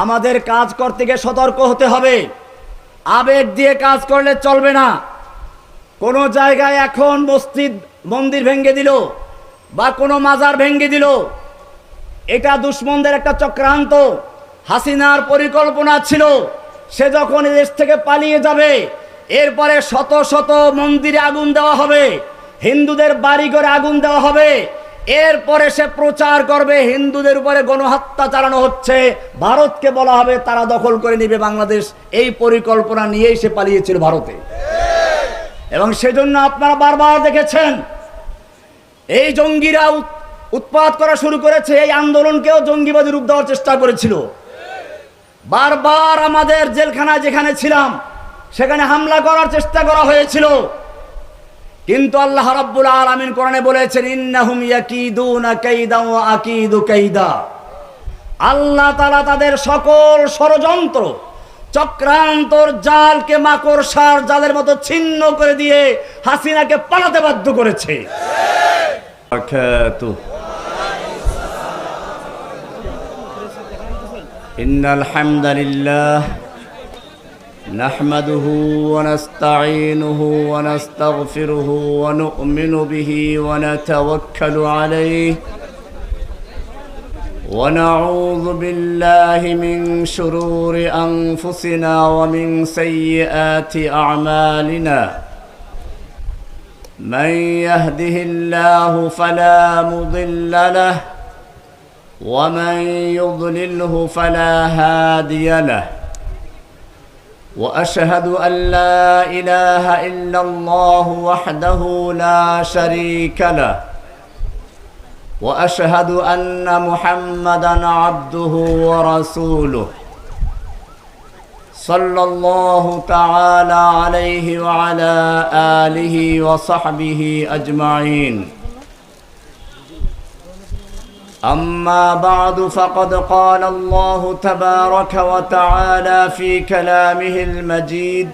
আমাদের কাজ করতে গিয়ে সতর্ক হতে হবে। আবেগ দিয়ে কাজ করলে চলবে না। কোনো জায়গায় এখন মসজিদ মন্দির ভেঙে দিল বা কোনো মাজার ভেঙে দিল, এটা দুশমনদের একটা চক্রান্ত। হাসিনার পরিকল্পনা ছিল সে যখন দেশ থেকে পালিয়ে যাবে, এরপরে শত শত মন্দিরে আগুন দেওয়া হবে, হিন্দুদের বাড়িঘরে আগুন দেওয়া হবে, এরপরে সে প্রচার করবে হিন্দুদের উপরে গণহত্যা চালানো হচ্ছে, ভারতকে বলা হবে তারা দখল করে নিবে বাংলাদেশ। এই পরিকল্পনা নিয়েই সে পালিয়েছিল ভারতে। এবং সেজন্য আপনারা বারবার দেখেছেন এই জঙ্গিরা উৎপাত করা শুরু করেছে। এই আন্দোলনকেও জঙ্গিবাদী রূপ দেওয়ার চেষ্টা করেছিল। বারবার আমাদের জেলখানায় যেখানে ছিলাম সেখানে হামলা করার চেষ্টা করা হয়েছিল, কিন্তু আল্লাহ রাব্বুল আলামিন কোরআনে বলেছেন ইন্নাহুম ইয়াকিদুনা কাইদা ওয়া আকিদু কাইদা। আল্লাহ তাআলা তাদের সকল ষড়যন্ত্র চক্রান্তর জালকে মাকড়সার জালের মতো ছিন্ন করে দিয়ে হাসিনাকে পালাতে বাধ্য করেছে। ইন্নাল হামদালিল্লাহ نحمده ونستعينه ونستغفره ونؤمن به ونتوكل عليه ونعوذ بالله من شرور أنفسنا ومن سيئات أعمالنا من يهده الله فلا مضل له ومن يضلله فلا هادي له وأشهد أن لا إله إلا الله وحده لا شريك له وأشهد أن محمدًا عبده ورسوله صلى الله تعالى عليه وعلى آله وصحبه أجمعين أما بعد فقد قال الله تبارك وتعالى في كلامه المجيد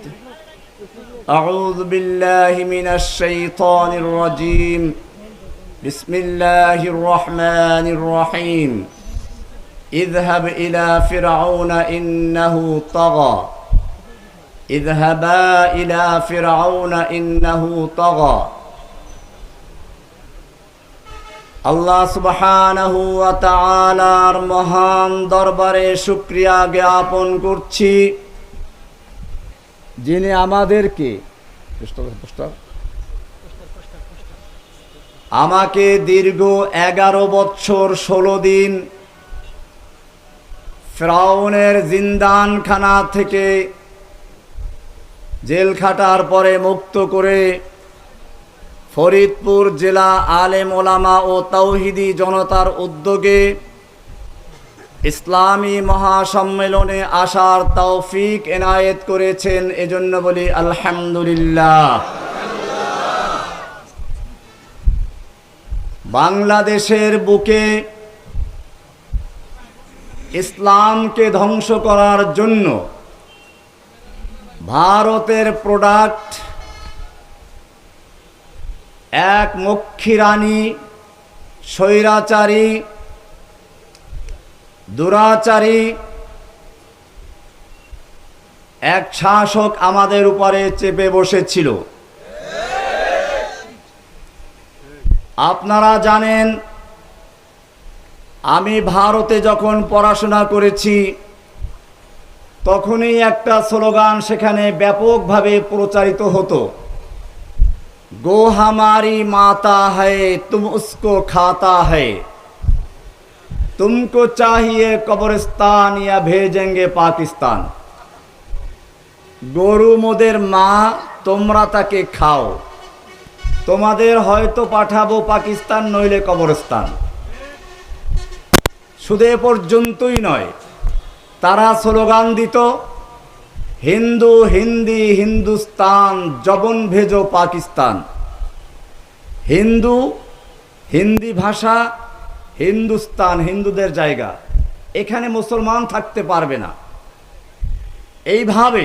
أعوذ بالله من الشيطان الرجيم بسم الله الرحمن الرحيم اذهب إلى فرعون إنه طغى اذهبا إلى فرعون إنه طغى আল্লাহ সুবহানাহু ওয়া তাআলার মহান দরবারে শুকরিয়া জ্ঞাপন করছি, যিনি আমাদেরকে আমাকে দীর্ঘ 11 বছর 16 দিন ফিরআউনের জিন্দানখানা থেকে জেল খাটার পরে মুক্ত করে ফরিদপুর জেলা আলেম ওলামা ও তাওহীদি জনতার উদ্যোগে ইসলামী মহাসম্মেলনে আসার তৌফিক এনায়েত করেছেন। এজন্য বলি আলহামদুলিল্লাহ। বাংলাদেশের বুকে ইসলামকে ধ্বংস করার জন্য ভারতের প্রোডাক্ট এক মক্ষিরানী, স্বৈরাচারী, দুরাচারী এক শাসক আমাদের উপরে চেপে বসেছিল। আপনারা জানেন, আমি ভারতে যখন পড়াশোনা করেছি তখনই একটা স্লোগান সেখানে ব্যাপকভাবে প্রচারিত হতো, गो हमारी माता है तुम उसको खाता है, तुमको चाहिए कब्रिस्तान या भेजेंगे पाकिस्तान। গরু মোদের মা, তোমরা তাকে খাও, তোমাদের হয়তো পাঠাবো পাকিস্তান নইলে কবরস্থান। শুধু এ পর্যন্তই নয়, তারা স্লোগান দিত হিন্দু হিন্দি হিন্দুস্তান জবন ভেজো পাকিস্তান। হিন্দু হিন্দি ভাষা, হিন্দুস্তান হিন্দুদের জায়গা, এখানে মুসলমান থাকতে পারবে না। এইভাবে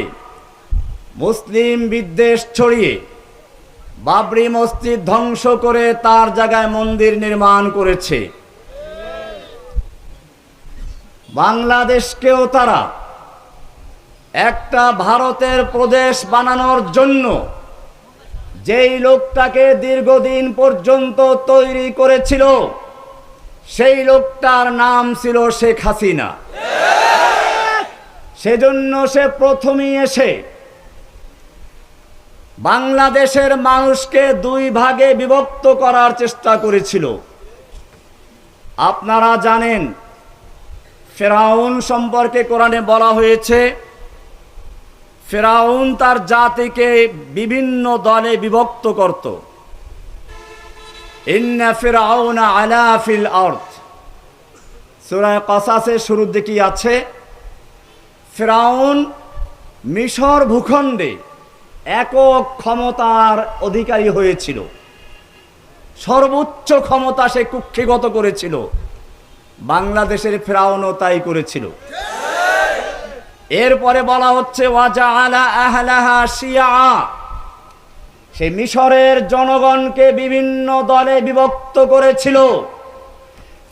মুসলিম বিদ্বেষ ছড়িয়ে বাবরি মসজিদ ধ্বংস করে তার জায়গায় মন্দির নির্মাণ করেছে। বাংলাদেশকেও তারা একটা ভারতের প্রদেশ বানানোর জন্য যেই লোকটাকে দীর্ঘদিন পর্যন্ত তৈরি করেছিল সেই লোকটার নাম ছিল শেখ হাসিনা। সেজন্য সে প্রথমেই এসে বাংলাদেশের মানুষকে দুই ভাগে বিভক্ত করার চেষ্টা করেছিল। আপনারা জানেন ফেরাউন সম্পর্কে কোরআনে বলা হয়েছে, ফেরাউন তার জাতিকে বিভিন্ন দলে বিভক্ত করত। ইন্না ফিরআউনা আলা ফিল আরদ, সূরা কাসাসের শুরুর দিকে আছে, ফেরাউন মিশর ভূখণ্ডে একক ক্ষমতার অধিকারী হয়েছিল, সর্বোচ্চ ক্ষমতা সে কুক্ষিগত করেছিল। বাংলাদেশের ফেরাউনও তাই করেছিল। এরপরে বলা হচ্ছে ওয়াজআলা আহলাহা শিয়া, সে মিশরের জনগণকে বিভিন্ন দলে বিভক্ত করেছিল।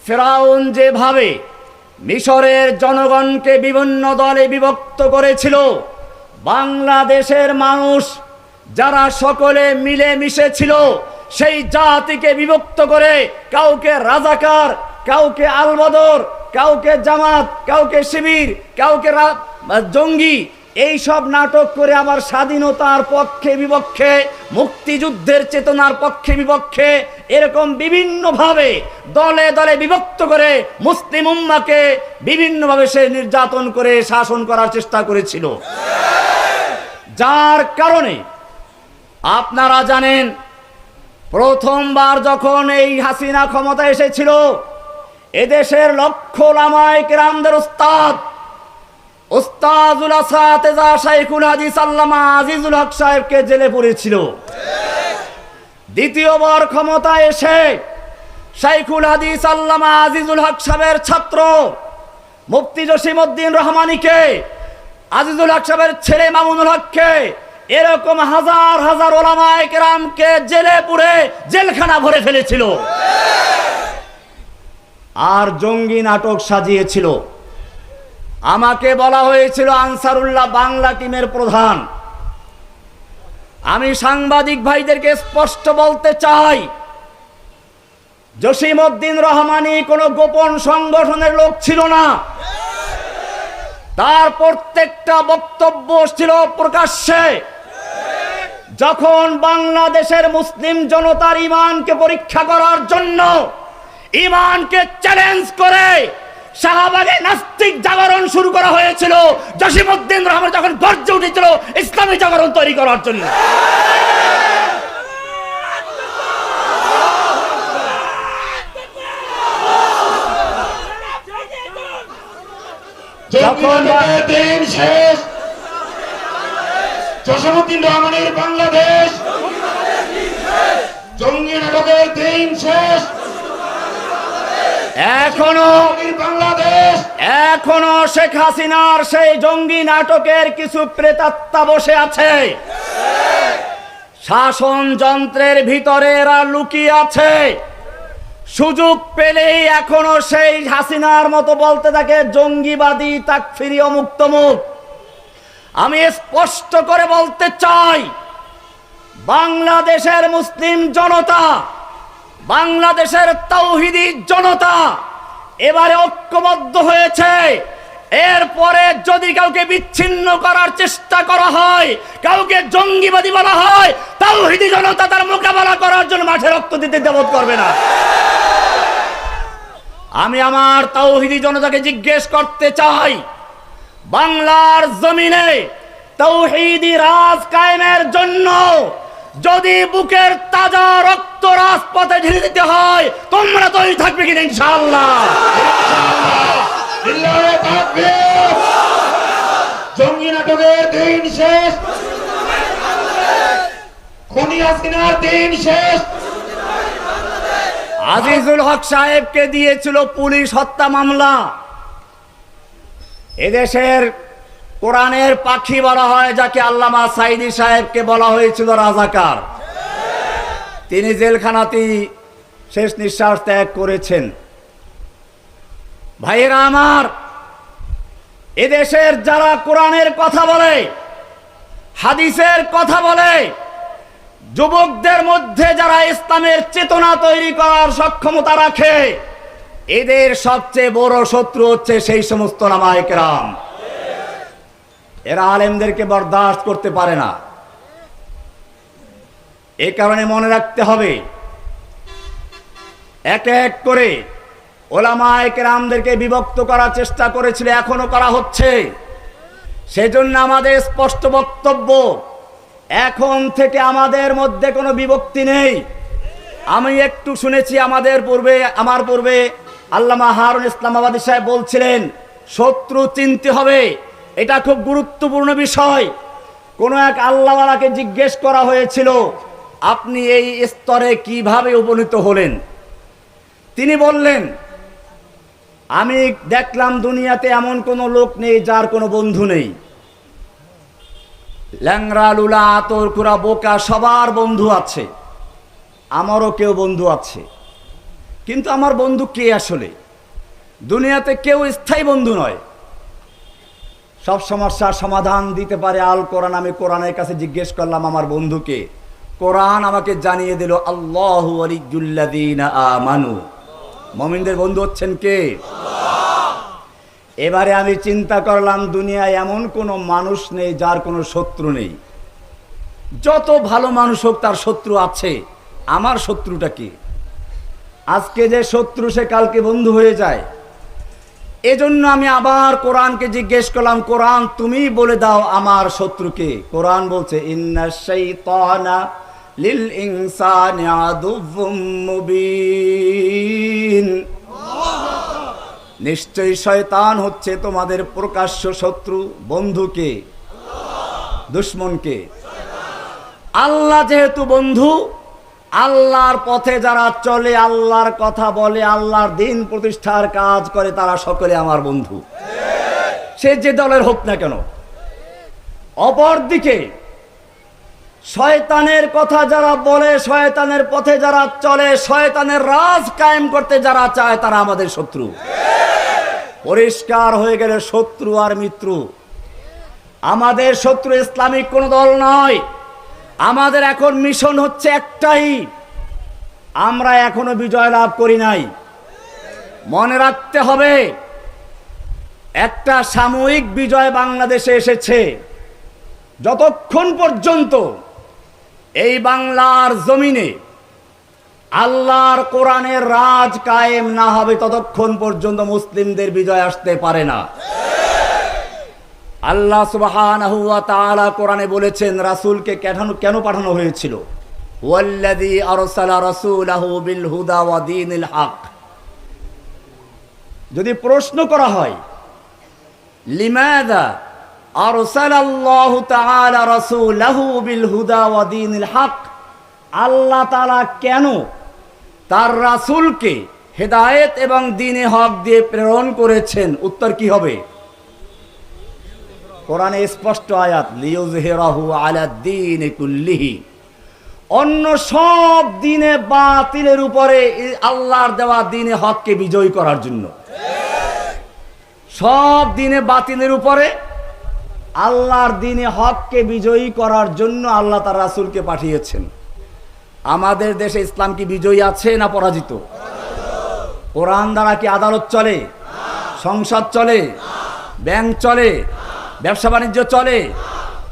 ফেরাউন যেভাবে মিশরের জনগণকে বিভিন্ন দলে বিভক্ত করেছিল, বাংলাদেশের মানুষ যারা সকলে মিলে মিশে ছিল সেই জাতিকে বিভক্ত করে কাউকে রাজাকার, কাউকে আলবদর, কাউকে জামাত, কাউকে শিবির, কাউকে জঙ্গি, এই সব নাটক করে আবার স্বাধীনতার পক্ষে বিপক্ষে, মুক্তিযুদ্ধের চেতনার পক্ষে বিপক্ষে, এরকম বিভিন্নভাবে দলে দলে বিভক্ত করে মুসলিম উম্মাকে বিভিন্নভাবে সে নির্যাতন করে শাসন করার চেষ্টা করেছিল। যার কারণে আপনারা জানেন প্রথমবার যখন এই হাসিনা ক্ষমতা এসেছিল, এদেশের লক্ষ ওলামায়ে কেরামদের উস্তাদুল আসাতেজা শাইখুল হাদিস আল্লামা আজিজুল হক সাহেবকে জেলে পুরেছিল। দ্বিতীয়বার ক্ষমতা এসে শাইখুল হাদিস আল্লামা আজিজুল হক সাহেবের ছাত্র মুফতি জসিমউদ্দিন রহমানীকে, আজিজুল হক সাহেবের ছেলে মামুনুল হককে, এরকম হাজার হাজার ওলামায়ে কেরামকে জেলে পুরে জেলখানা ভরে ফেলেছিল আর জঙ্গি নাটক সাজিয়েছিল। আমাকে বলা হয়েছিল আনসারুল্লাহ বাংলা টিমের প্রধান। আমি সাংবাদিক ভাইদেরকে স্পষ্ট বলতে চাই, জসিমউদ্দিন রহমানী কোনো গোপন সংগঠনের লোক ছিল না। তার প্রত্যেকটা বক্তব্য ছিল প্রকাশ্যে। যখন বাংলাদেশের মুসলিম জনতার ঈমানকে পরীক্ষা করার জন্য, ঈমানকে চ্যালেঞ্জ করে শাহবাগে নাস্তিক জাগরণ শুরু করা হয়েছিল, জসিমউদ্দিন রহমান যখন গর্জে উঠেছিল ইসলামী জাগরণ তৈরি করার জন্য। যখন দিন শেষ, জসিমউদ্দিন রহমানের বাংলাদেশ, জঙ্গি নাটকের দিন শেষ, এখনো শেখ হাসিনার সেই জঙ্গি নাটকের কিছু প্রেতাত্মা বসে আছে। শাসন যন্ত্রের ভিতরে এরা লুকিয়ে আছে। সুযোগ পেলেই এখনো সেই হাসিনার মতো বলতে থাকে জঙ্গিবাদী, তাকফিরি, অমুক তমুক। আমি স্পষ্ট করে বলতে চাই, বাংলাদেশের মুসলিম জনতা, বাংলাদেশের তাওহীদি জনতা এবারে ঐক্যবদ্ধ হয়েছে। এরপরে যদি কাউকে বিচ্ছিন্ন করার চেষ্টা করা হয়, কাউকে জঙ্গিবাদী বলা হয়, তাওহীদি জনতা তার মোকাবেলা করার জন্য মাঠে রক্ত দিতে দ্বিধা করবে না। আমি আমার তাওহীদি জনতাকে জিজ্ঞেস করতে চাই, বাংলার জমিনে তাওহীদি রাজ কায়েমের জন্য যদি বুকের তাজা রক্ত রাজপথে ঢেলে দিতে হয়, তোমরা তৈরি থাকবে কিনা? ইনশাআল্লাহ। জঙ্গি নাটকের দিন শেষ, খুনি হাসিনার দিন শেষ। আজিজুল হক সাহেবকে দিয়েছিল পুলিশ হত্যা মামলা। এদেশের কোরআনের পাখি বলা হয় যাকে, আল্লামা সাইদি সাহেবকে বলা হয়েছিল রাজাকার। তিনি জেলখানাতেই শেষ নিঃশ্বাস ত্যাগ করেছেন। ভাইয়েরা আমার, এদেশের যারা কোরআনের কথা বলে, হাদিসের কথা বলে, যুবকদের মধ্যে যারা ইসলামের চেতনা তৈরি করার সক্ষমতা রাখে, এদের সবচেয়ে বড় শত্রু হচ্ছে সেই সমস্ত উলামায়ে কেরাম। এরা আলেমদেরকে বরদাস্ত করতে পারে না। এই কারণে মনে রাখতে হবে, এক এক করে উলামায়ে কেরামদেরকে বিভক্ত করার চেষ্টা করেছিল, এখনো করা হচ্ছে। সেজন্য আমাদের স্পষ্ট বক্তব্য, এখন থেকে আমাদের মধ্যে কোনো বিভক্তি নেই। আমি একটু শুনেছি আমার পূর্বে আল্লামা হারুন ইসলামাবাদী সাহেব বলছিলেন শত্রু চিনতে হবে, এটা খুব গুরুত্বপূর্ণ বিষয়। কোনো এক আল্লাহওয়ালাকে জিজ্ঞেস করা হয়েছিল, আপনি এই স্তরে কিভাবে উপনীত হলেন? তিনি বললেন, আমি দেখলাম দুনিয়াতে এমন কোনো লোক নেই যার কোনো বন্ধু নেই। ল্যাংড়া, লুলা, আতর, কুরা, বোকা সবার বন্ধু আছে, আমারও কেউ বন্ধু আছে। কিন্তু আমার বন্ধু কে আসলে? দুনিয়াতে কেউ স্থায়ী বন্ধু নয়। সব সমস্যার সমাধান দিতে পারে আল কোরআন। আমি কোরআনের কাছে জিজ্ঞেস করলাম আমার বন্ধুকে, কোরআন আমাকে জানিয়ে দিল আল্লাহু ওয়ালিয়্যুল্লাযীনা আমানু, মুমিনদের বন্ধু হচ্ছেন কে? এবারে আমি চিন্তা করলাম, দুনিয়ায় এমন কোনো মানুষ নেই যার কোনো শত্রু নেই। যত ভালো মানুষ হোক তার শত্রু আছে। আমার শত্রুটা কি? আজকে যে শত্রু সে কালকে বন্ধু হয়ে যায়। এজন্য আমি আবার কোরআনকে জিজ্ঞেস করলাম, কোরআন তুমি বলে দাও আমার শত্রুকে। কোরআন বলছে ইন্নাশ শাইতানা লিল ইনসানি আদুউম মুবিন, নিশ্চয়ই শয়তান হচ্ছে তোমাদের প্রকাশ্য শত্রু। বন্ধুকে? দুশমনকে? আল্লাহ যেহেতু বন্ধু, আল্লাহর পথে যারা চলে, আল্লাহর কথা বলে, আল্লাহর দিন প্রতিষ্ঠার কাজ করে, তারা সকলে আমার বন্ধু, সে যে দলের হোক না কেন। অপরদিকে শয়তানের কথা যারা বলে, শয়তানের পথে যারা চলে, শয়তানের রাজ কায়েম করতে যারা চায়, তারা আমাদের শত্রু। পরিষ্কার হয়ে গেলে শত্রু আর মিত্র। আমাদের শত্রু ইসলামিক কোন দল নয়। আমাদের এখন মিশন হচ্ছে একটাই, আমরা এখনো বিজয় লাভ করি নাই। মনে রাখতে হবে, একটা সাময়িক বিজয় বাংলাদেশে এসেছে। যতক্ষণ পর্যন্ত এই বাংলার জমিনে আল্লাহর কোরআনের রাজ কায়েম না হবে, ততক্ষণ পর্যন্ত মুসলিমদের বিজয় আসতে পারে না। আল্লাহ সুবহানাহু ওয়া তাআলা কোরআনে বলেছেন রাসূলকে কেন পাঠানো হয়েছিল? ওয়াল্লাযী আরসালা রাসূলাহু বিল হুদা ওয়া দীনিল হক। যদি প্রশ্ন করা হয় লিমাযা আরসালাল্লাহু তাআলা রাসূলাহু বিল হুদা ওয়া দীনিল হক, আল্লাহ তাআলা কেন তার রাসূলকে হেদায়েত এবং দ্বীনে হক দিয়ে প্রেরণ করেছেন? উত্তর কি হবে? কোরআনে স্পষ্ট আয়াত, লিইয়ুযহিরাহু আলা দ্বীনি কুল্লিহি, অন্য সব দ্বীনে বাতিলের উপরে আল্লাহর দেওয়া দ্বীনে হককে বিজয়ী করার জন্য। সব দ্বীনে বাতিলের উপরে আল্লাহর দ্বীনে হককে বিজয়ী করার জন্য আল্লাহ তার রাসূলকে পাঠিয়েছেন। আমাদের দেশে ইসলাম কি বিজয়ী আছে না পরাজিত? কোরআন দ্বারা কি আদালত চলে, সংসদ চলে, ব্যাংক চলে, ব্যবসা বাণিজ্য চলে?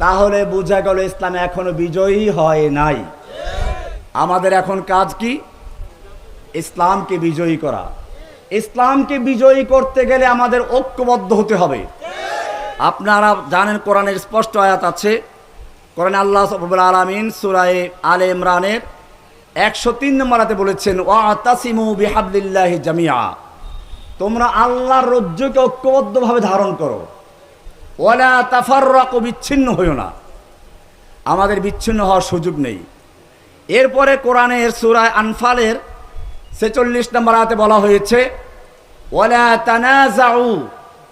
তাহলে বোঝা গেল ইসলাম এখনো বিজয়ী হয় নাই। আমাদের এখন কাজ কি? ইসলামকে বিজয়ী করা। ইসলামকে বিজয়ী করতে গেলে আমাদের ঐক্যবদ্ধ হতে হবে। আপনারা জানেন কোরআনের স্পষ্ট আয়াত আছে। কোরআনে আল্লাহ রাব্বুল আলামিন সূরা আলে ইমরানের 103 নম্বর আয়াতে বলেছেন, ওয়াতাসিমু বিহাবলিল্লাহি জামিআ, তোমরা আল্লাহর রজ্জুকে ঐক্যবদ্ধভাবে ধারণ করো। ওয়ালা তাফাররাকু, বিচ্ছিন্ন হইও না। আমাদের বিচ্ছিন্ন হওয়ার সুযোগ নেই। এরপরে কোরআনের সূরা আনফালের 46 নম্বর আয়াতে বলা হয়েছে, ওয়ালা তানাজাউ,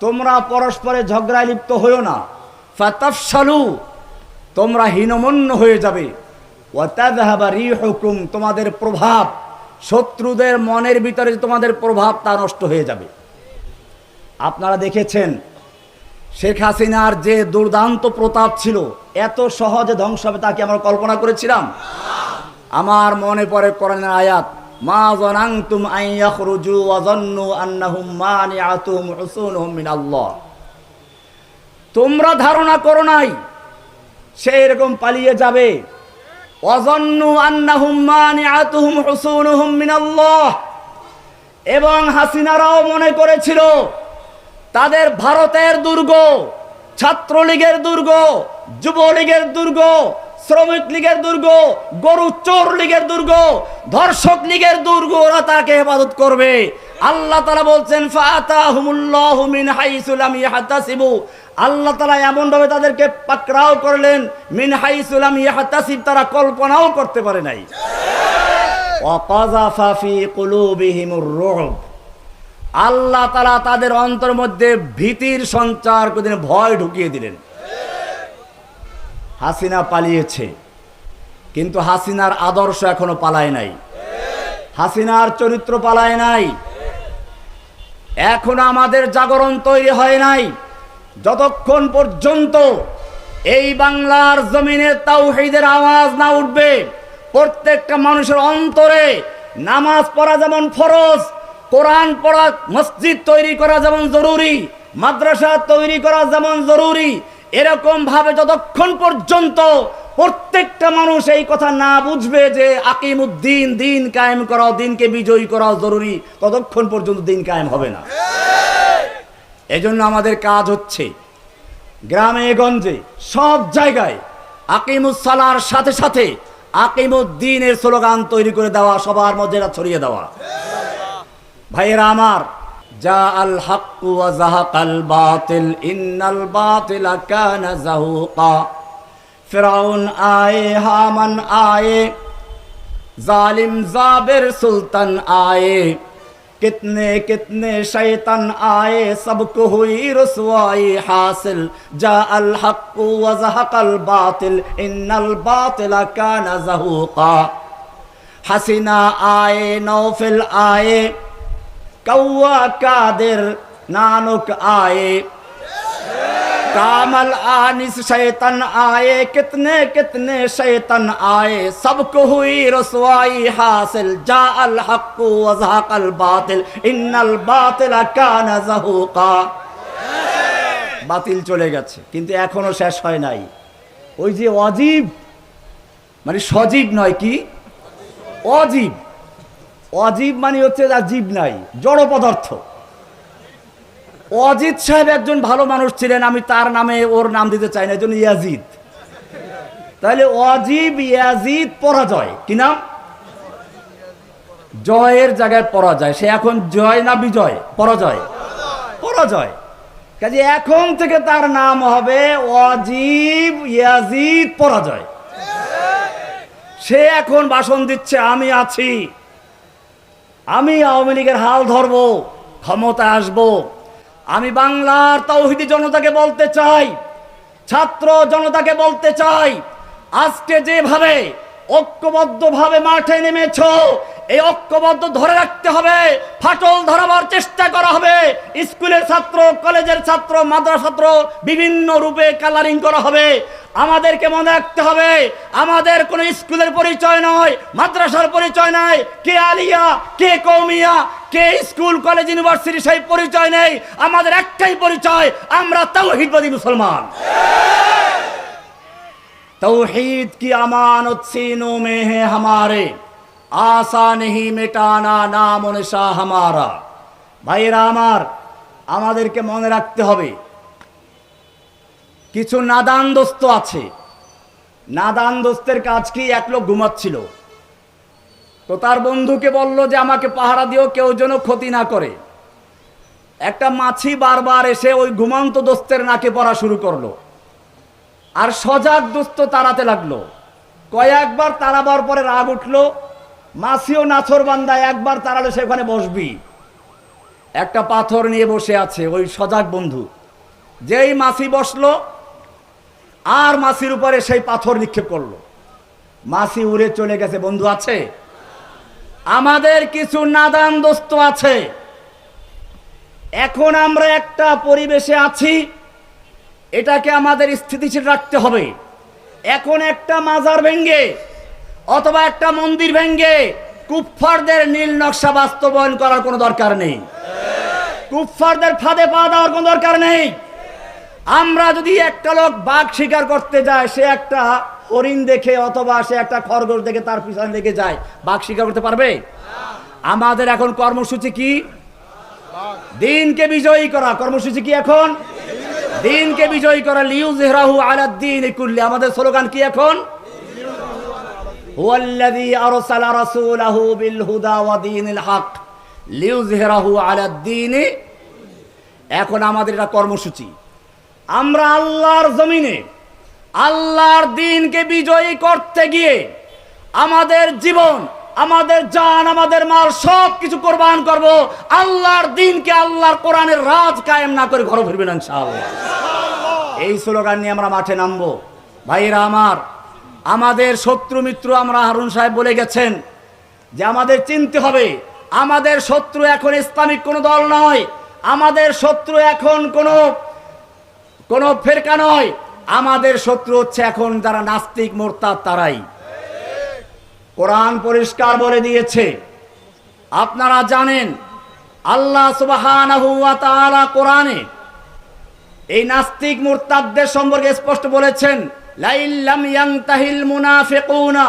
তোমরা পরস্পরে ঝগড়ায় লিপ্ত হইও না। ফাতাফশালু, তোমরা হীনমন্য হয়ে যাবে। ওয়াতাযহাবা রিহুকুম, তোমাদের প্রভাব, শত্রুদের মনের ভিতরে তোমাদের প্রভাব তা নষ্ট হয়ে যাবে। আপনারা দেখেছেন শেখ হাসিনার যে দুর্দান্ত প্রতাপ ছিল, এত সহজে ধ্বংস হবে তা কি আমরা কল্পনা করেছিলাম? আমার মনে পড়ে কোরআনের আয়াত, মা যানানতুম আন ইয়াখরুজু ওয়া যান্নু আন্নাহুম মানিআতুহুম হুসুনুহুম মিনাল্লাহ। তোমরা ধারণা করো নাই সে এরকম পালিয়ে যাবে। ওয়া যান্নু আন্নাহুম মানিআতুহুম হুসুনুহুম মিনাল্লাহ। এবং হাসিনারাও মনে করেছিল তাদের ভারতের দুর্গ, ছাত্রলীগের দুর্গ, যুবলীগের দুর্গ, শ্রমিক লীগের দুর্গ, গরু চোর লীগের দুর্গ, ধর্ষক লীগের দুর্গ, ওরা তাকে হেফাজত করবে। আল্লাহ তাআলা বলছেন ফাতাহুমুল্লাহু মিন হাইসু লাম ইয়াহতাসিবু। আল্লাহ তাআলা এমন ভাবে তাদেরকে পাকড়াও করলেন, মিন হাইসু লাম ইয়াহতাসিব, তারা কল্পনাও করতে পারে নাই। ওয়া কাযাফা ফি কুলুবিহিমুর রুব। আল্লাহ তাআলা তাদের অন্তর মধ্যে ভীতির সঞ্চার করে দিলেন, ভয় ঢুকিয়ে দিলেন। হাসিনা পালিয়েছে, কিন্তু হাসিনার আদর্শ এখনো পালায় নাই, হাসিনার চরিত্র পালায় নাই। এখন আমাদের জাগরণ তৈরি হয় নাই। যতক্ষণ পর্যন্ত এই বাংলার জমিনে তাওহীদের আওয়াজ না উঠবে, প্রত্যেকটা মানুষের অন্তরে নামাজ পড়া যেমন ফরজ, কোরআন পড়া, মসজিদ তৈরি করা যেমন জরুরি, মাদ্রাসা তৈরি করা যেমন জরুরি, এরকম ভাবে যতক্ষণ পর্যন্ত প্রত্যেকটা মানুষ এই কথা না বুঝবে যে আকিমুদ্দিন, দিন কায়েম করাও, দিনকে বিজয়ী করাও জরুরি, ততক্ষণ পর্যন্ত দিন কায়েম হবে না। এজন্য আমাদের কাজ হচ্ছে গ্রামে গঞ্জে সব জায়গায় আকিমুস-সালার সাথে সাথে আকিমুদ্দিনের স্লোগান তৈরি করে দেওয়া, সবার মধ্যে এটা ছড়িয়ে দেওয়া। ভাইয়েরা আমার, জা আল হাক্কু ওয়া যাহাকাল বাতিল ইন্নাল বাতিলা কানা যাহুকা। ফিরাউন আয়ে, হামান আয়ে, জালিম জাবের সুলতান আয়ে, कितने कितने शैतान आए, सबको हुई रुसवाई हासिल। जा अल हक्कु व ज़हक़ल बातिल इन्नल बातिला काना ज़हूक़ा। हसीना आए, नौफिल आए, कौवा कादिर नानुक आए, कामल आनिस शैतान आए, कितने कितने शैतान आए, सबको हुई रसवाई हासिल। जा अल हक्कु व ज़हक़ल बातिल इन्नल बातिला काना ज़हूक़ा। বাতিল চলে গেছে, কিন্তু এখনো শেষ হয় নাই। ওই যে অজীব, মানে সজীব নয়, কি অজীব। অজীব মানে হচ্ছে যা জীব নাই, জড় পদার্থ। অজিত সাহেব একজন ভালো মানুষ ছিলেন, আমি তার নামে ওর নাম দিতে চাই না, এজন্য ইয়াজিদ। তাহলে অজীব, ইয়াজিদ, পরাজয়। কি নাম? জয়ের জায়গায় পরাজয়। সে এখন জয় না বিজয়? পরাজয়, পরাজয়। কাজে এখন থেকে তার নাম হবে অজীব, ইয়াজিদ, পরাজয়। সে এখন ভাষণ দিচ্ছে, আমি আছি, আমি আওয়ামী লীগের হাল ধরবো, ক্ষমতায় আসবো। আমি বাংলার তাওহীদি জনতাকে বলতে চাই, ছাত্র জনতাকে বলতে চাই, আজকে যেভাবে ঐক্যবদ্ধভাবে মাঠে নেমেছো, এই ঐক্যবদ্ধ ধরে রাখতে হবে। ফাটল ধরাবার চেষ্টা করা হবে। স্কুলের ছাত্র, কলেজের ছাত্র, মাদ্রাসা ছাত্র বিভিন্ন রূপে কালারিং করা হবে। আমাদেরকে মনে রাখতে হবে, আমাদের কোনো স্কুলের পরিচয় নয়, মাদ্রাসার পরিচয় নয়, কে আলিয়া, কে কওমিয়া, কে স্কুল, কলেজ, ইউনিভার্সিটি, সেই পরিচয় নেই। আমাদের একটাই পরিচয়, আমরা তাওহীদবাদী মুসলমান। तौहीद की अमानत सीनों में है हमारे, आशा नहीं मिटाना नाम निशा हमारा। ভাইরা আমার, আমাদেরকে মনে রাখতে হবে কিছু নাদান দোস্ত আছে। নাদান দোস্তের কাজ কি? এক লোক ঘুমাচ্ছিল, তো তার বন্ধুকে বলল যে আমাকে পাহারা দিও, কেউ যেন ক্ষতি না করে। একটা মাছি বারবার এসে ওই ঘুমন্ত দোস্তের নাকে পড়া শুরু করলো, আর সজাগ দোস্ত তাড়াতে লাগলো। কয়েকবার তাড়াবার পরে রাগ উঠলো, মাছিও নাছর বান্দায়, একবার তাড়ালে সেখানে বসবি। একটা পাথর নিয়ে বসে আছে ওই সজাগ বন্ধু। যেই মাছি বসলো, আর মাছির উপরে সেই পাথর নিক্ষেপ করলো, মাছি উড়ে চলে গেছে। বন্ধু আছে? আমাদের কিছু নাদান দোস্ত আছে। এখন আমরা একটা পরিবেশে আছি, এটাকে আমাদের স্থিতিশীল রাখতে হবে। এখন একটা মাজার ভেঙ্গে অথবা একটা মন্দির ভেঙ্গে কুফফারদের নীল নকশা বাস্তবায়ন করার কোনো দরকার নেই, কুফফারদের ফাঁদে পা দেওয়ার কোনো দরকার নেই। আমরা যদি একটা লোক বাঘ শিকার করতে যায়, সে একটা হরিণ দেখে অথবা সে একটা খরগোশ দেখে তার পিছনে লেগে যায়, বাঘ শিকার করতে পারবে? আমাদের এখন কর্মসূচি কি? দিনকে বিজয়ী করা। কর্মসূচি কি এখন? দিনকে বিজয়ী করা। লিইয়ুযহিরাহু আলাদ-দীন কুল্লি। আমাদের স্লোগান কি এখন? হুয়াল্লাযী আরসালা রাসূলাহু বিল হুদা ওয়া দীনিল হক লিইয়ুযহিরাহু আলাদ-দীন। এখন আমাদের এটা কর্মসূচি। আমরা আল্লাহর জমিনে আল্লাহর দ্বীনকে বিজয়ী করতে গিয়ে আমাদের জীবন, আমাদের জান, আমাদের মাল সব কিছু কোরবান করব। আল্লাহর দ্বীনকে, আল্লাহর কোরআনের রাজ কায়েম না করে ঘরে ফিরবে না ইনশাআল্লাহ। এই স্লোগান নিয়ে আমরা মাঠে নামবো। ভাইরা আমার, আমাদের শত্রু মিত্র, আমরা হারুন সাহেব বলে গেছেন যে আমাদের চিনতে হবে আমাদের শত্রু এখন ইসলামিক কোনো দল নয়, আমাদের শত্রু এখন কোনো ফেরকা নয়, আমাদের শত্রু হচ্ছে এখন যারা নাস্তিক মোরতাদ তারাই। কোরআন পরিষ্কার বলে দিয়েছে, আপনারা জানেন আল্লাহ সুবহানাহু ওয়া তাআলা কোরআনে এই নাস্তিক মুরতাদদের সম্পর্কে স্পষ্ট বলেছেন, লাইল্লাম ইয়ানতাহিল মুনাফিকুনা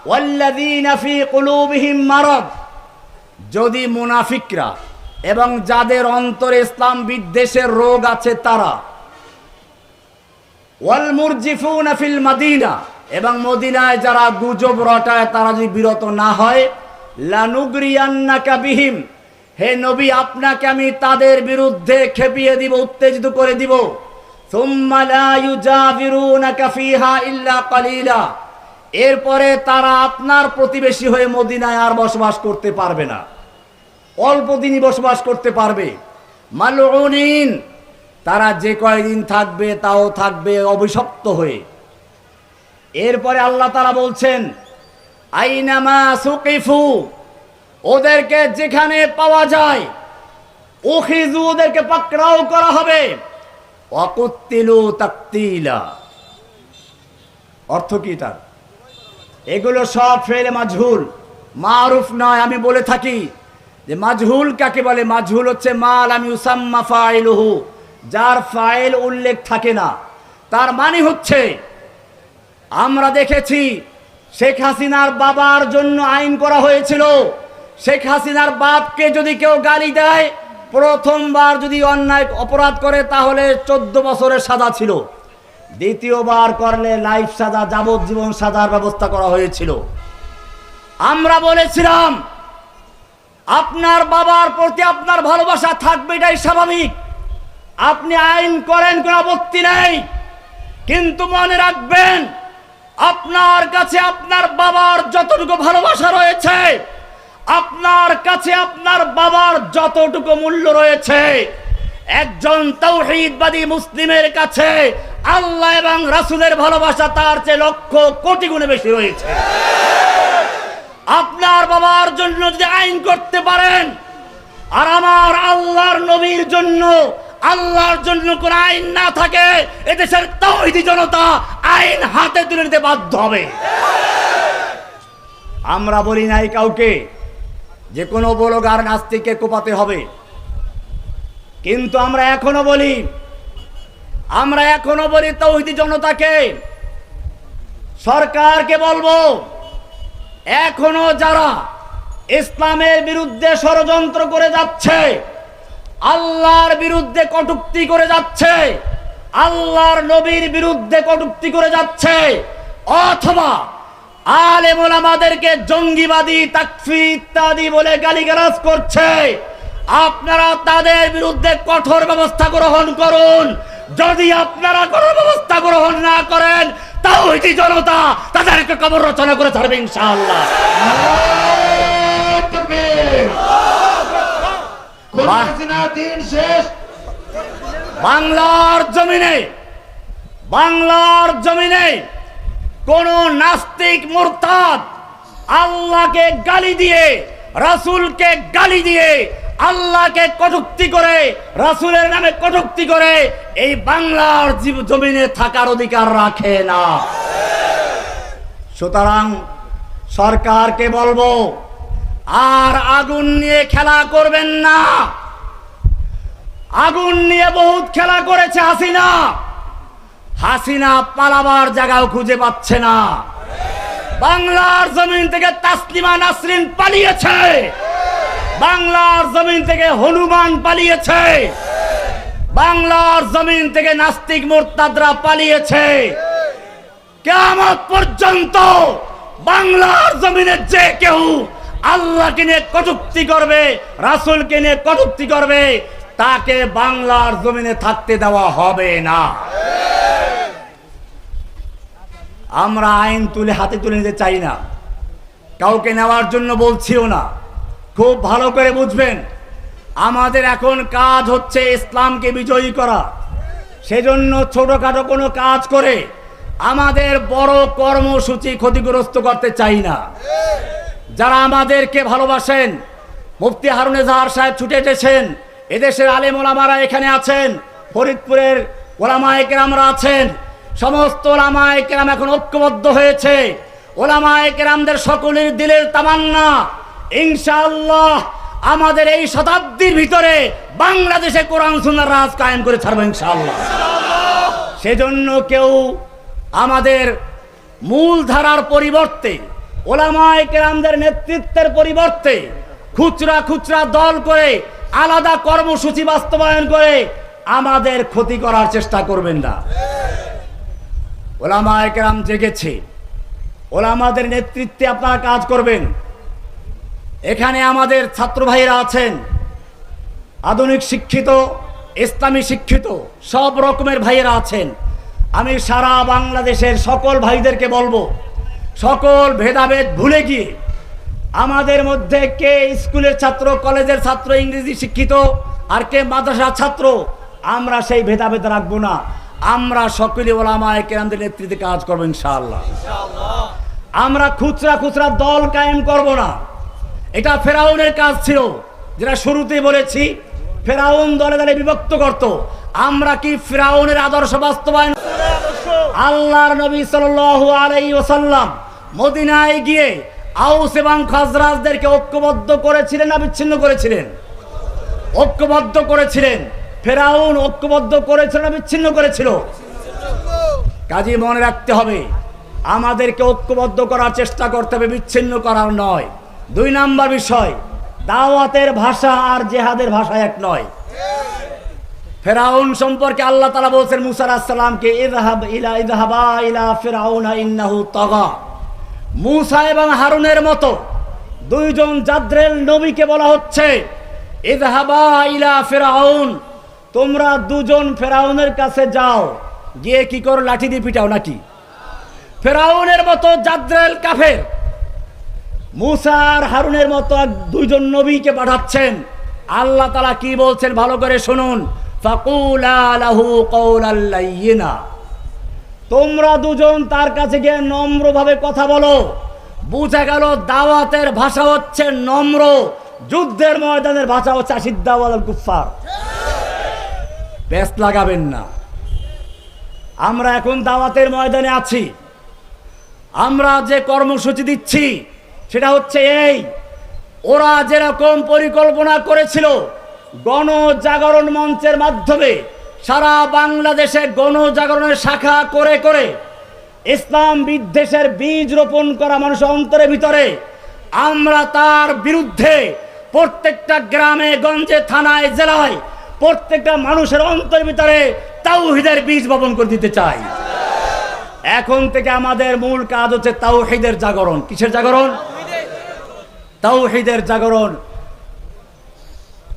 ওয়াল্লাযীনা ফী কুলুবিহিম মারাদ। যদি মুনাফিকরা এবং যাদের অন্তরে ইসলাম বিদ্বেষের রোগ আছে তারা, ওয়াল মুরজিফুনা ফিল মাদিনা, এবং মদিনায় যারা গুজব রটায় তারা যদি বিরত না হয়, লানুগরিয়ান্নাকা বিহিম, হে নবী আপনাকে আমি তাদের বিরুদ্ধে খেপিয়ে দিব, উত্তেজিত করে দিব। সুম্মা লা ইউজাবিরুনাকা ফিহা ইল্লা কালিলা, এরপরে তারা আপনার প্রতিবেশী হয়ে মদিনায় আর বসবাস করতে পারবে না, অল্প দিনই বসবাস করতে পারবে। মালউনিন, তারা যে কয়দিন থাকবে তাও থাকবে অভিশপ্ত হয়ে। এরপরে আল্লাহ তাআলা বলছেন, আইনামা সুকিফু, ওদেরকে যেখানে পাওয়া যায় উখিজু, ওদেরকে পাকড়াও করা হবে। ওয়াকুতিলু তাকতিলা, অর্থ কি তার? এগুলো সব ফেলে মাজহুল, মারুফ নয়। আমি বলে থাকি যে মাজহুল কাকে বলে? মাজহুল হচ্ছে মা লাম ইউসাম্মা ফাইলুহু, যার ফাইল উল্লেখ থাকে না। তার মানে হচ্ছে, আমরা দেখেছি শেখ হাসিনার বাবার জন্য আইন করা হয়েছিল। শেখ হাসিনার বাপকে যদি কেউ গালি দেয়, প্রথমবার যদি অন্যায় অপরাধ করে তাহলে 14 বছরের সাজা ছিল, দ্বিতীয়বার করলে লাইফ সাজা, যাবজ্জীবন সাজার ব্যবস্থা করা হয়েছিল। আমরা বলেছিলাম আপনার বাবার প্রতি আপনার ভালোবাসা থাকবে, এটাই স্বাভাবিক, আপনি আইন করেন, কোনো আপত্তি নেই। কিন্তু মনে রাখবেন, আপনার কাছে আপনার বাবার যতটুকু ভালোবাসা রয়েছে, আপনার কাছে আপনার বাবার যতটুকু মূল্য রয়েছে, একজন তাওহীদবাদী মুসলিমের কাছে আল্লাহ এবং রাসূলের ভালোবাসা তার চেয়ে লক্ষ কোটি গুণে বেশি রয়েছে। আপনার বাবার জন্য যদি আইন করতে পারেন, আর আমার আল্লাহর নবীর জন্য, আল্লাহর জন্য কোন আইন না থাকে, এদেশের তাওহীদি জনতা আইন হাতে তুলে নিতে বাধ্য হবে। আমরা বলি নাই কাউকে যে কোনো ব্লগার নাস্তিককে কোপাতে হবে, কিন্তু আমরা এখনো বলি তাওহীদি জনতাকে, সরকারকে বলবো, এখনো যারা ইসলামের বিরুদ্ধে ষড়যন্ত্র করে যাচ্ছে, আল্লাহর বিরুদ্ধে কটূক্তি করে যাচ্ছে, আল্লাহর নবীর বিরুদ্ধে কটূক্তি করে যাচ্ছে, অথবা আলেম ওলামাদেরকে জঙ্গিবাদী, তাকফির ইত্যাদি বলে গালিগালাজ করছে, আপনারা তাদের বিরুদ্ধে কঠোর ব্যবস্থা গ্রহণ করুন। যদি আপনারা কোনো ব্যবস্থা গ্রহণ না করেন, তাওহীদি জনতা তাদেরকে কবর রচনা করে ছাড়বে ইনশাআল্লাহ। বাংলার জমিনে কোন নাস্তিক মুরতাদ আল্লাহকে গালি দিয়ে, রাসূলকে গালি দিয়ে, আল্লাহকে কটূক্তি করে, রাসূলের নামে কটূক্তি করে এই বাংলার জমিনে থাকার অধিকার রাখে না। সুতরাং সরকারকে বলবো, আর আগুন নিয়ে খেলা করবেন না। আগুন নিয়ে বহুত খেলা করেছে হাসিনা। হাসিনা পালাবার জায়গাও খুঁজে পাচ্ছে না। বাংলার জমিন থেকে তাসলিমা নাসরিন পালিয়েছে, বাংলার জমিন থেকে হনুমান পালিয়েছে, বাংলার জমিন থেকে নাস্তিক মুরতাদরা পালিয়েছে। কিয়ামত পর্যন্ত বাংলার জমিনে যে কেউ আল্লাহকে নিয়ে কটূক্তি করবে, রাসূলকে নিয়ে কটূক্তি করবে, তাকে বাংলার জমিনে থাকতে দেওয়া হবে না। আমরা আইন হাতে তুলে নিতে চাই না, কাউকে নেওয়ার জন্য বলছিও না। খুব ভালো করে বুঝবেন, আমাদের এখন কাজ হচ্ছে ইসলামকে বিজয়ী করা। সেজন্য ছোটখাটো কোনো কাজ করে আমাদের বড় কর্মসূচি ক্ষতিগ্রস্ত করতে চাই না। যারা আমাদেরকে ভালোবাসেন, মুফতি হারুন এজাহার সাহেব ছুটে এসেছেন, এদেশের আলেম ওলামারা এখানে আছেন, ফরিদপুরের ওলামায়ে কেরামরা আছেন, সমস্ত ওলামায়ে কেরাম এখন ঐক্যবদ্ধ হয়েছে। ওলামায়ে কেরামদের সকলের দিলের তামান্না, ইনশাআল্লাহ আমাদের এই শতাব্দীর ভিতরে বাংলাদেশে কোরআন সুন্নাহর রাজ কায়েম করে ছাড়বো ইনশাআল্লাহ। সেজন্য কেউ আমাদের মূল ধারার পরিবর্তে, ওলামায়ে কেরামদের নেতৃত্বের পরিবর্তে খুচরা খুচরা দল করে আলাদা কর্মসূচি বাস্তবায়ন করে আমাদের ক্ষতি করার চেষ্টা করবেন না। ওলামায়ে কেরাম জেগেছে, ওলামাদের নেতৃত্বে আপনারা কাজ করবেন। এখানে আমাদের ছাত্র ভাইরা আছেন, আধুনিক শিক্ষিত, ইসলামী শিক্ষিত সব রকমের ভাইয়েরা আছেন। আমি সারা বাংলাদেশের সকল ভাইদেরকে বলবো, সকল ভেদাভেদ ভুলে গিয়ে আমাদের মধ্যে কে স্কুলের ছাত্র, কলেজের ছাত্র, ইংরেজি শিক্ষিত, আর কে মাদ্রাসার ছাত্র, আমরা সেই ভেদাভেদ রাখবো না। আমরা সকলে ওলামায়ে কেরামদের নেতৃত্বে কাজ করবো ইনশাআল্লাহ। আমরা খুচরা খুচরা দল কায়েম করব না। এটা ফেরাউনের কাজ ছিল, যেটা শুরুতেই বলেছি। ফেরাউন দলে দলে বিভক্ত করত। আমরা কি ফেরাউনের আদর্শ বাস্তবায়ন? আল্লাহর নবী সাল্লাল্লাহু আলাইহি ওয়াসাল্লাম মদিনায় গিয়ে আউস এবং খাজরাজদেরকে ঐক্যবদ্ধ করেছিলেন না বিচ্ছিন্ন করেছিলেন? ঐক্যবদ্ধ করেছিলেন। ফেরাউন ঐক্যবদ্ধ করেছিল না বিচ্ছিন্ন করেছিল? কাজে মনে রাখতে হবে, আমাদেরকে ঐক্যবদ্ধ করার চেষ্টা করতে হবে, বিচ্ছিন্ন করার নয়। 2 নাম্বার বিষয়, দাওয়াতের ভাষা আর জিহাদের ভাষা এক নয়। ফেরাউন সম্পর্কে আল্লাহ তাআলা বলেছেন মুসা আলাইহিস সালামকে, ইযহাবা ইলা ফিরআউনা ইন্নাহু তাগা। মুসা এবং হারুনের মতো 2 জন জাদ্রেল নবীকে বলা হচ্ছে, ইযহাবা ইলা ফিরআউন, তোমরা 2 জন ফেরাউনের কাছে যাও, গিয়ে কি করো? লাঠি দিয়ে পিটাও নাকি? ফেরাউনের মতো জাদ্রেল কাফের মুসা আর হারুনের মতো 2 জন নবীকে পাঠাচ্ছেন। আল্লাহ তাআলা কি বলছেন ভালো করে শুনুন, ফাকুলা লাহু কওলাল লাইয়িনা, তোমরা 2 জন তার কাছে গিয়ে নম্রভাবে কথা বলো। বুঝা গেল দাওয়াতের ভাষা হচ্ছে নম্র, যুদ্ধের ময়দানের ভাষা হচ্ছে আশিদ্দা ওয়াল কুফার। ব্যস্ত লাগাবেন না। আমরা এখন দাওয়াতের ময়দানে আছি। আমরা যে কর্মসূচি দিচ্ছি সেটা হচ্ছে এই, ওরা যেরকম পরিকল্পনা করেছিল গণজাগরণ মঞ্চের মাধ্যমে সারা বাংলাদেশে গণজাগরণের শাখা করে করে ইসলাম বিদ্বেষের বীজ রোপণ করা মানুষের অন্তরের ভিতরে, আমরা তার বিরুদ্ধে প্রত্যেকটা গ্রামে গঞ্জে থানায় জেলায় প্রত্যেকটা মানুষের অন্তরের ভিতরে তাওহীদের বীজ বপন করে দিতে চাই। এখন থেকে আমাদের মূল কাজ হচ্ছে তাওহীদের জাগরণ। কিসের জাগরণ? তাওহীদের জাগরণ।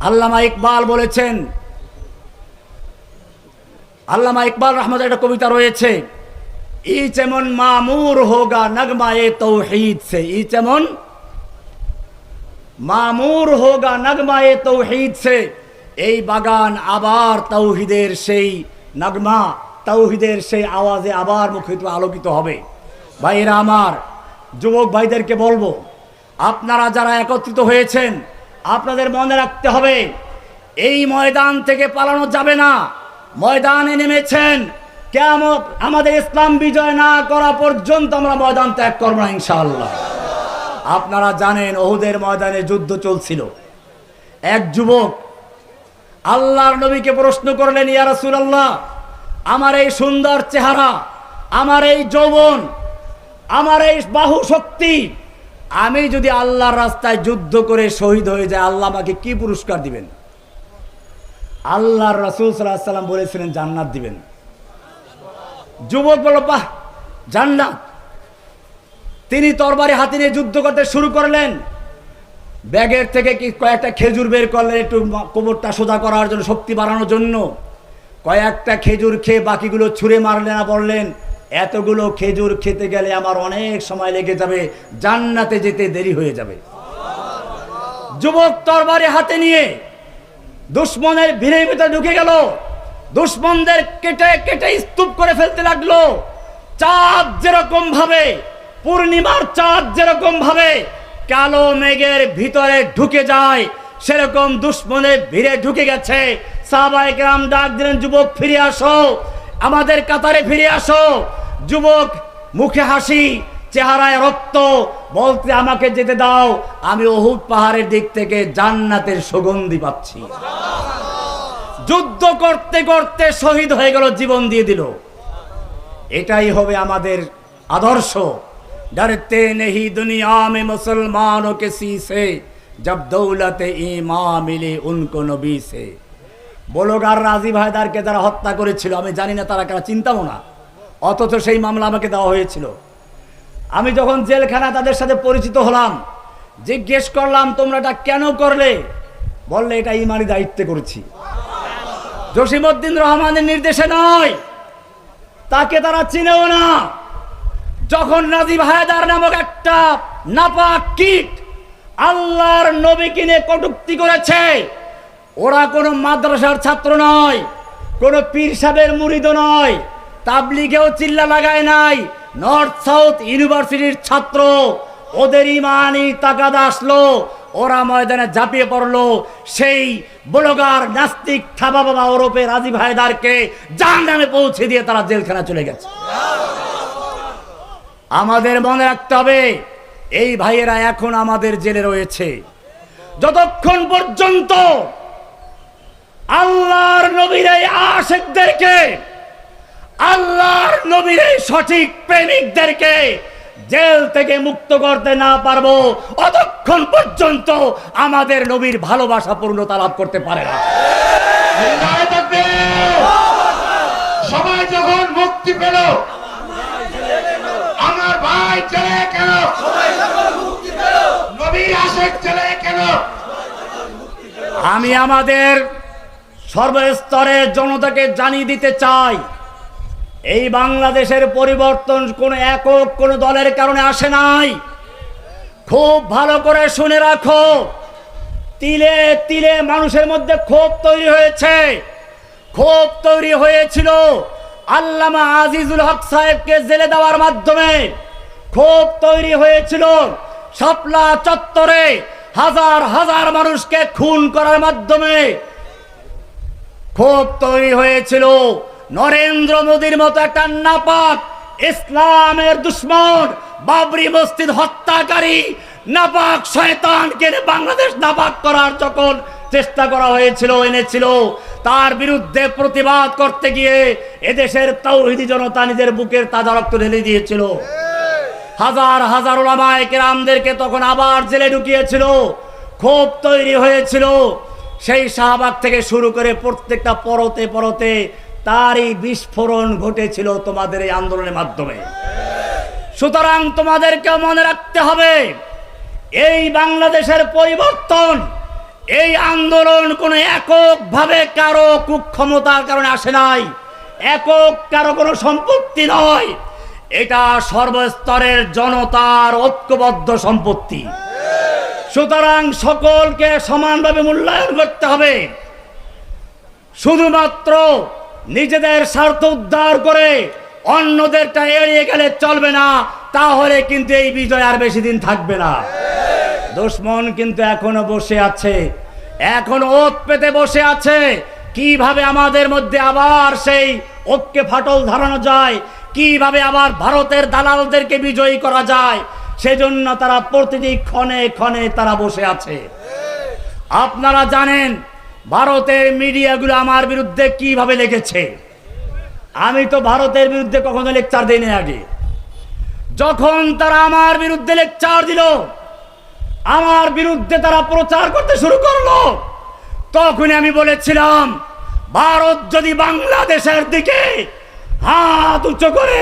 আল্লামা ইকবাল বলেছেন, আল্লামা ইকবাল রহমতুল্লাহ একটা কবিতা রয়েছে, ই যেমন মামুর হোগা নগমায়ে তৌহিদ সে, ই যেমন মামুর হোগা নগমায়ে তৌহিদ সে, এই বাগান আবার তাওহীদের সেই নগমা, তাওহীদের সেই আওয়াজে আবার মুখরিত আলোকিত হবে। ভাইরা আমার, যুবক ভাইদেরকে বলবো, আপনারা যারা একত্রিত হয়েছেন আপনাদের মনে রাখতে হবে, এই ময়দান থেকে পালানো যাবে না। ময়দানে নেমেছেন, কিয়ামত আমাদের ইসলাম বিজয় না করা পর্যন্ত আমরা ময়দান ত্যাগ করব না ইনশাআল্লাহ। আপনারা জানেন ওহুদের ময়দানে যুদ্ধ চলছিল। এক যুবক আল্লাহর নবীকে প্রশ্ন করলেন, ইয়া রাসূলুল্লাহ, আমার এই সুন্দর চেহারা, আমার এই যৌবন, আমার এই বাহু শক্তি, আমি যদি আল্লাহর রাস্তায় যুদ্ধ করে শহীদ হয়ে যায়, আল্লাহ আমাকে কি পুরস্কার দিবেন? আল্লাহর রাসূল সাল্লাল্লাহু আলাইহি ওয়াসাল্লাম বলেছিলেন জান্নাত দিবেন। যুবক বলল, বাহ, জান্নাত। তিনি তরবারি হাতে নিয়ে যুদ্ধ করতে শুরু করলেন। ব্যাগের থেকে কি কয়েকটা খেজুর বের করলেন, একটু কোমরটা সোজা করার জন্য, শক্তি বাড়ানোর জন্য। কয়েকটা খেজুর খেয়ে বাকিগুলো ছুঁড়ে মারলেন, আর বললেন, এতগুলো খেজুর খেতে গেলে আমার অনেক সময় লেগে যাবে, জান্নাতে যেতে দেরি হয়ে যাবে। যুবক তরবারি হাতে নিয়ে দুশমনের ভিড়ের ভিতরে ঢুকে গেল। দুশমনদের কেটে কেটে স্তূপ করে ফেলতে লাগলো। চাঁদ যেরকম ভাবে, পূর্ণিমার চাঁদ যেরকম ভাবে কালো মেঘের ভিতরে ঢুকে যায়, সেরকম দুশমনের ভিড়ে ঢুকে গেছে। সাহাবায়ে কেরাম ডাক দিলেন, যুবক ফিরে আসো, আমাদের কাতারে ফিরে আসো। যুবক মুখে হাসি, চেহারায় রক্ত, বলতে, আমাকে যেতে দাও, আমি উহুদ পাহাড়ের দিক থেকে জান্নাতের সুগন্ধি পাচ্ছি। যুদ্ধ করতে করতে শহীদ হয়ে গেল, জীবন দিয়ে দিল। এটাই হবে আমাদের আদর্শ। डरते नहीं दुनिया में मुसलमानों के सीसे जब दौलत ईमान मिले उनको नबी से। বলগার রাজীব হায়দারকে যারা হত্যা করেছিল, আমি জানি না তারা কারা, চিন্তাও না, অথচ সেই মামলা আমাকে দেওয়া হয়েছিল। আমি যখন জেলখানা তাদের সাথে পরিচিত হলাম, জিজ্ঞেস করলাম, তোমরা এটা কেন করলে? বললে, এটা ইমানি দায়িত্বে করেছি, জসিমউদ্দিন রহমানের নির্দেশে নয়। তাকে তারা চিনেও না। যখন রাজীব হায়দার নামক একটা নাপাক কীট আল্লাহর নবীকে নিয়ে কটূক্তি করেছে, ওরা কোনো মাদ্রাসার ছাত্র নয়, কোনো পীর সাহেবের মুরিদ নয়, তাবলিগেও চিল্লা লাগায় নাই, নর্থ সাউথ ইউনিভার্সিটির ছাত্র। ওদের ইমানি তাকাদা আসলো, ওরা ময়দানে ঝাঁপিয়ে পড়লো। সেই ব্লগার নাস্তিক থাবা বাবা ওরফে রাজীব হায়দারকে জাহান্নামে পৌঁছে দিয়ে তারা জেলখানা চলে গেছে। আমাদের মনে রাখতে হবে, এই ভাইয়েরা এখন আমাদের জেলে রয়েছে। যতক্ষণ পর্যন্ত আল্লাহর নবীর এই আশিকদেরকে, আল্লাহর নবীর এই সঠিক প্রেমিকদেরকে জেল থেকে মুক্ত করতে না পারবো, অতক্ষণ পর্যন্ত আমাদের নবীর ভালোবাসা পূর্ণতা লাভ করতে পারে না। সবাই যখন মুক্তি পেল, আমার ভাই চলে কেন, নবীর আশিক চলে কেন? আমি আমাদের সর্বস্তরের জনতাকে জানিয়ে দিতে চাই, এই বাংলাদেশের পরিবর্তন কোন একক কোন দলের কারণে আসে নাই। খুব ভালো করে শুনে রাখো, তিলে তিলে মানুষের মধ্যে ক্ষোভ তৈরি হয়েছে। ক্ষোভ তৈরি হয়েছিল আল্লামা আজিজুল হক সাহেবকে জেলে দেওয়ার মাধ্যমে। ক্ষোভ তৈরি হয়েছিল শাপলা চত্বরে হাজার হাজার মানুষকে খুন করার মাধ্যমে। ক্ষোভ তৈরি হয়েছিল নরেন্দ্র মোদীর মতো একটা নাপাক ইসলামের দুশ্মন, বাবরি মসজিদ হত্যাকারী নাপাক শয়তানকে বাংলাদেশ নাপাক করার যখন চেষ্টা করা হয়েছিল, এনেছিল, তার বিরুদ্ধে প্রতিবাদ করতে গিয়ে এদেশের তাওহীদি জনতা নিজের বুকের তাজা রক্ত ঢেলে দিয়েছিল। হাজার হাজার উলামায়ে কেরামদেরকে তখন আবার জেলে ঢুকিয়েছিল। ক্ষোভ তৈরি হয়েছিল সেই শাহবাগ থেকে শুরু করে প্রত্যেকটা পরতে পরতে তারই বিস্ফোরণ ঘটেছিল তোমাদের এই আন্দোলনের মাধ্যমে। সুতরাং তোমাদেরকে মনে রাখতে হবে, এই বাংলাদেশের পরিবর্তন, এই আন্দোলন কোনো এককভাবে কারো কুক্ষমতার কারণে আসে নাই, একক কারো কোনো সম্পত্তি নয়, এটা সর্বস্তরের জনতার ঐক্যবদ্ধ সম্পত্তি। সুতরাং সকলকে সমানভাবে মূল্যায়ন করতে হবে। শুধুমাত্র নিজেদের স্বার্থ উদ্ধার করে অন্যদেরটা এড়িয়ে গেলে চলবে না, তাহলে কিন্তু এই বিজয় আর বেশি দিন থাকবে না। দুশ্মন কিন্তু এখনো বসে আছে, এখনো ওত পেতে বসে আছে। কিভাবে আমাদের মধ্যে আবার সেই ঐক্যে ফাটল ধরানো যায়, কিভাবে আবার ভারতের দালালদেরকে বিজয়ী করা যায়, সেজন্য তারা প্রতিটি ক্ষণে ক্ষণে তারা বসে আছে। আপনারা জানেন ভারতের মিডিয়াগুলো আমার বিরুদ্ধে কিভাবে লেগেছে। আমি তো ভারতের বিরুদ্ধে কখনো লেকচার দিইনি আগে। যখন তারা আমার বিরুদ্ধে লেকচার দিল, আমার বিরুদ্ধে তারা প্রচার করতে শুরু করলো, তখনই আমি বলেছিলাম ভারত যদি বাংলাদেশের দিকে হাত উঁচু করে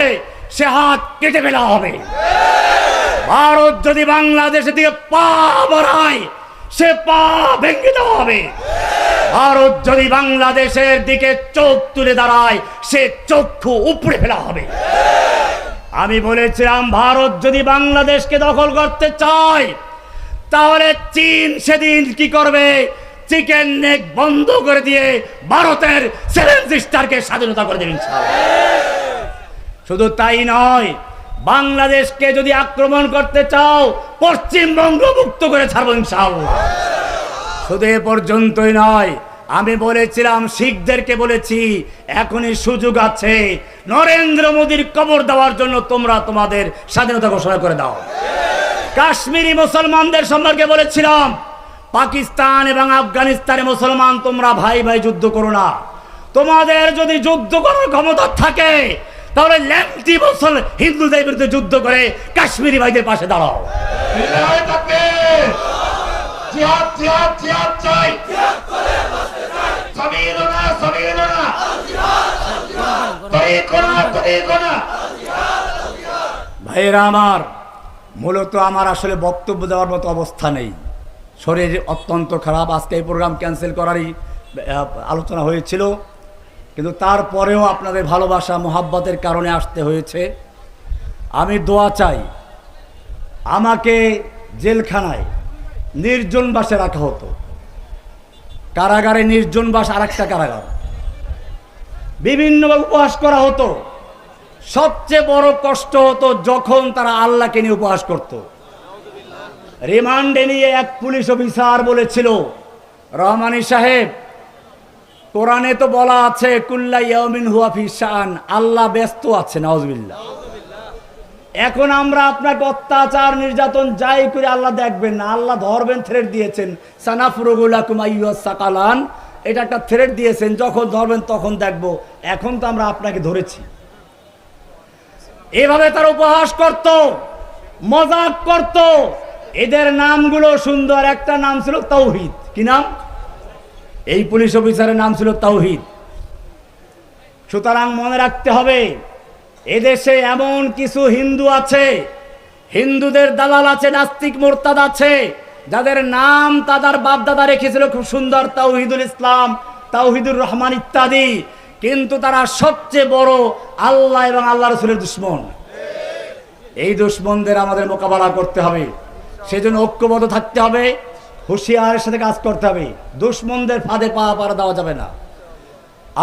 সে হাত কেটে ফেলা হবে। ভারত যদি বাংলাদেশের দিকে পা বাড়ায় সে পা ভেঙে দেওয়া হবে। ভারত যদি বাংলাদেশের দিকে চোখ তুলে দাঁড়ায় সে চক্ষু উপড়ে ফেলা হবে। আমি বলেছিলাম ভারত যদি বাংলাদেশকে দখল করতে চায় তাহলে চীন সেদিন কি করবে, চিকেন নেক বন্ধ করে দিয়ে ভারতের 7 সিস্টারকে স্বাধীনতা করে দেবেন। শুধু তাই নয়, বাংলাদেশকে যদি আক্রমণ করতে চাও পশ্চিমবঙ্গ মুক্ত করে ছাড়বো ইনশাআল্লাহ। শুধু এ পর্যন্তই নয়, আমি বলেছিলাম শিখদেরকে বলেছি এখনই সুযোগ আছে, নরেন্দ্র মোদীর কবর দেওয়ার জন্য তোমরা তোমাদের স্বাধীনতা ঘোষণা করে দাও। কাশ্মীরি মুসলমানদের সম্পর্কে বলেছিলাম পাকিস্তান এবং আফগানিস্তানে মুসলমান তোমরা ভাই ভাই যুদ্ধ করো না, তোমাদের যদি যুদ্ধ করার ক্ষমতা থাকে তাহলে ল্যাংটি মুসল হিন্দুদের বিরুদ্ধে যুদ্ধ করে কাশ্মীরি ভাইদের পাশে দাঁড়াও। জিহাদ তাকবীর, জিহাদ জিহাদ জিহাদ চাই, সাবিলুনা সাবিলুনা, তরিকুনা তরিকুনা। ভাইরা আমার, মূলত আমার আসলে বক্তব্য দেওয়ার মতো অবস্থা নেই, শরীর অত্যন্ত খারাপ। আজকে এই প্রোগ্রাম ক্যান্সেল করারই আলোচনা হয়েছিল, কিন্তু তারপরেও আপনাদের ভালোবাসা মোহাব্বতের কারণে আসতে হয়েছে। আমি দোয়া চাই, আমাকে জেলখানায় নির্জনবাসে রাখা হতো, কারাগারে নির্জনবাস আর একটা কারাগার, বিভিন্নভাবে উপহাস করা হতো। সবচেয়ে বড় কষ্ট হতো যখন তারা আল্লাহকে নিয়ে উপহাস করত। রিমান্ডে নিয়ে এক পুলিশ অফিসার বলেছিল, রহমানী সাহেব, কোরআনে তো বলা আছে কুল্লা ইয়াউমিন হুয়া ফি শান, আল্লাহ ব্যস্ত আছে, নাউজুবিল্লাহ। এখন আমরা আপনাকে অত্যাচার নির্যাতন যাই করে আল্লাহ দেখবেন না, আল্লাহ ধরবেন, থ্রেট দিয়েছেন সানাফুরুলাকুম আইয়ুহাস সাকালান, এটা একটা থ্রেট দিয়েছেন, যখন ধরবেন তখন দেখব। এখন তো আমরা আপনাকে ধরেছি। এভাবে তারা উপহাস করত, মজাক করত। এদের নামগুলো সুন্দর, একটা নাম ছিল তাওহীদ। কি নাম? এই পুলিশ অফিসারের নাম ছিল তাওহীদ। সুতরাং মনে রাখতে হবে, এদেশে এমন কিছু হিন্দু আছে, হিন্দুদের দালাল আছে, নাস্তিক মোরতাদ আছে, যাদের নাম তাদের বাপদাদা রেখেছিল খুব সুন্দর, তাওহীদুল ইসলাম, তাওহীদুর রহমান ইত্যাদি, কিন্তু তারা সবচেয়ে বড় আল্লাহ এবং আল্লাহ রাসূলের দুশমন। এই দুশমনদের আমাদের মোকাবেলা করতে হবে, সেজন্য ঐক্যবদ্ধ থাকতে হবে, হুঁশিয়ারের সাথে কাজ করতে হবে, দুশমনদের ফাঁদে পা পাড়া দেওয়া যাবে না।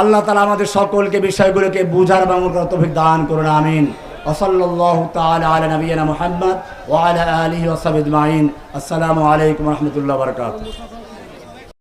আল্লাহ তাআলা আমাদের সকলকে বিষয়গুলোকে বুঝার এবং তৌফিক দান করুন, আমিন। ওয়াসাল্লাল্লাহু তাআলা আলা নবিয়িনা মুহাম্মদ ওয়া আলা আলিহি ওয়া সাহবিহি আজমাইন। আসসালামু আলাইকুম ওয়া রাহমাতুল্লাহি ওয়া বারাকাতুহু।